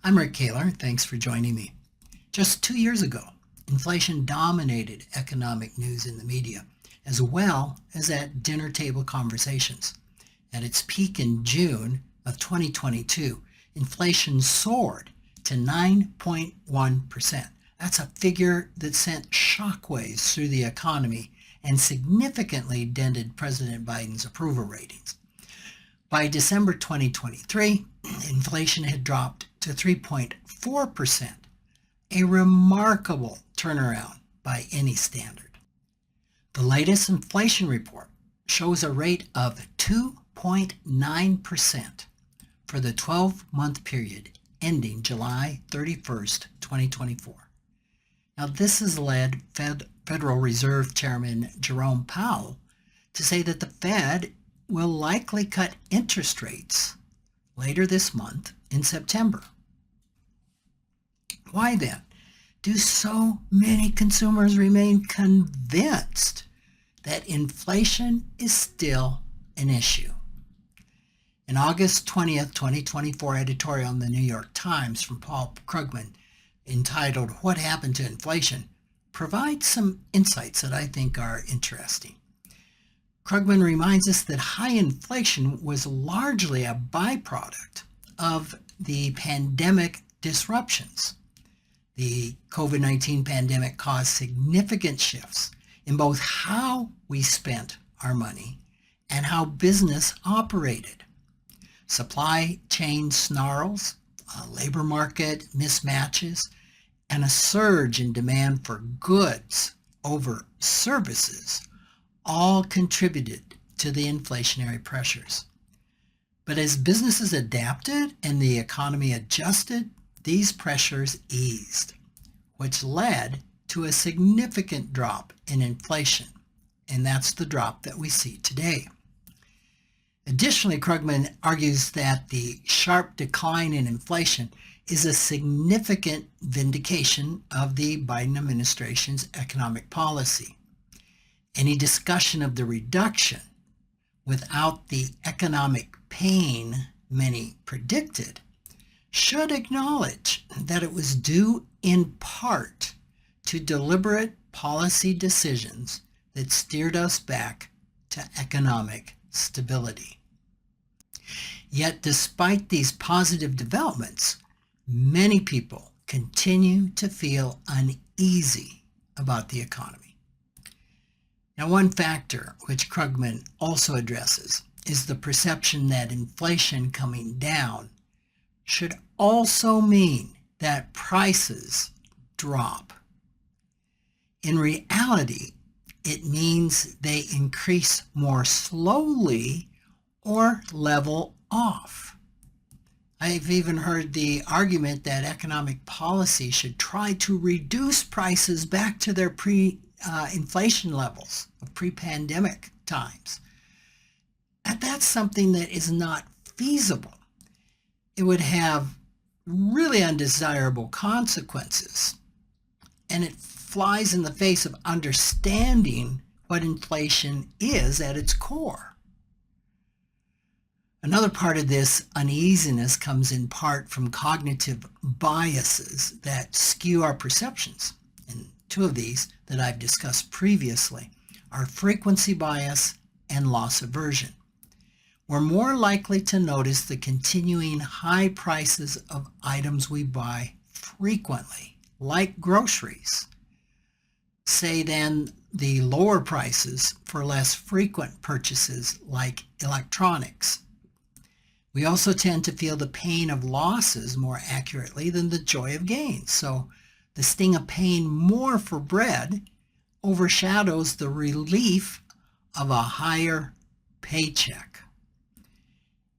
I'm Rick Kaler. Thanks for joining me. Just 2 years ago, inflation dominated economic news in the media, as well as at dinner table conversations. At its peak in June of 2022, inflation soared to 9.1%. That's a figure that sent shockwaves through the economy and significantly dented President Biden's approval ratings. By December 2023, inflation had dropped to 3.4%, a remarkable turnaround by any standard. The latest inflation report shows a rate of 2.9% for the 12-month period ending July 31st, 2024. Now, this has led Federal Reserve Chairman Jerome Powell to say that the Fed will likely cut interest rates later this month in September. Why then do so many consumers remain convinced that inflation is still an issue? An August 20th, 2024 editorial in the New York Times from PaulKrugman entitled "What Happened to Inflation" provides some insights that I think are interesting. Krugman reminds us that high inflation was largely a byproduct of the pandemic disruptions. The COVID-19 pandemic caused significant shifts in both how we spent our money and how business operated. Supply chain snarls, labor market mismatches, and a surge in demand for goods over services all contributed to the inflationary pressures. But as businesses adapted and the economy adjusted, these pressures eased, which led to a significant drop in inflation, and that's the drop that we see today. Additionally, Krugman argues that the sharp decline in inflation is a significant vindication of the Biden administration's economic policy. Any discussion of the reduction without the economic pain many predicted should acknowledge that it was due in part to deliberate policy decisions that steered us back to economic stability. Yet, despite these positive developments, many people continue to feel uneasy about the economy. Now, one factor which Krugman also addresses is the perception that inflation coming down should also mean that prices drop. In reality, it means they increase more slowly or level off. I've even heard the argument that economic policy should try to reduce prices back to their inflation levels of pre-pandemic times. And that's something that is not feasible. It would have really undesirable consequences, and it flies in the face of understanding what inflation is at its core. Another part of this uneasiness comes in part from cognitive biases that skew our perceptions. And two of these that I've discussed previously are frequency bias and loss aversion. We're more likely to notice the continuing high prices of items we buy frequently, like groceries, say, than the lower prices for less frequent purchases like electronics. We also tend to feel the pain of losses more accurately than the joy of gains. So the sting of paying more for bread overshadows the relief of a higher paycheck.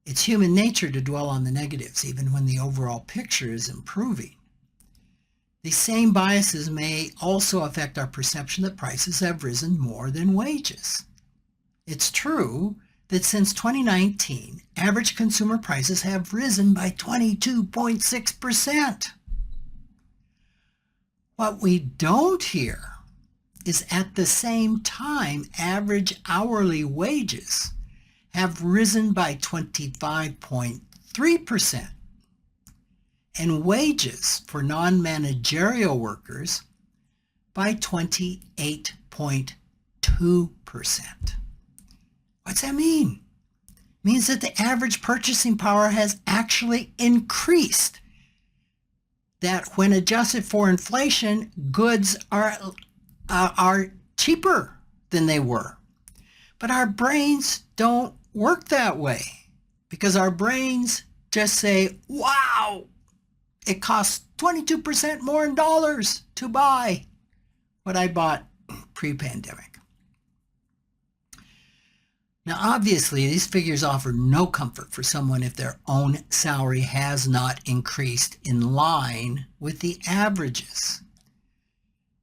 It's human nature to dwell on the negatives, even when the overall picture is improving. These same biases may also affect our perception that prices have risen more than wages. It's true that since 2019, average consumer prices have risen by 22.6%. What we don't hear is at the same time, average hourly wages have risen by 25.3%. and wages for non-managerial workers by 28.2%. What's that mean? It means that the average purchasing power has actually increased. That when adjusted for inflation, goods are cheaper than they were. But our brains don't work that way, because our brains just say, wow, it costs 22% more in dollars to buy what I bought pre-pandemic. Now, obviously, these figures offer no comfort for someone if their own salary has not increased in line with the averages.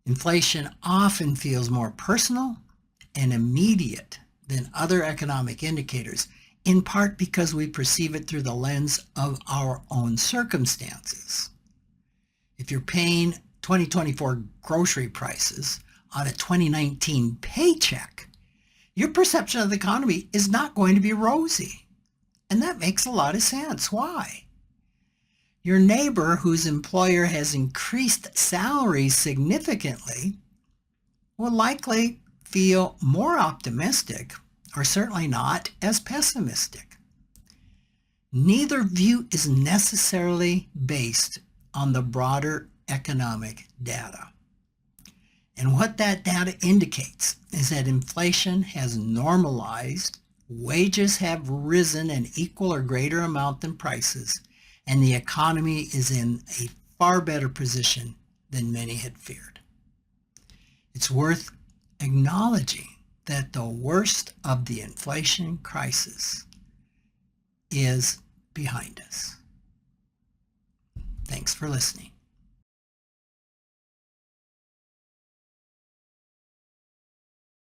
Inflation often feels more personal and immediate than other economic indicators, in part because we perceive it through the lens of our own circumstances. If you're paying 2024 grocery prices on a 2019 paycheck, your perception of the economy is not going to be rosy. And that makes a lot of sense. Why? Your neighbor whose employer has increased salaries significantly will likely feel more optimistic, or certainly not as pessimistic. Neither view is necessarily based on the broader economic data. And what that data indicates is that inflation has normalized, wages have risen an equal or greater amount than prices, and the economy is in a far better position than many had feared. It's worth acknowledging that the worst of the inflation crisis is behind us. Thanks for listening.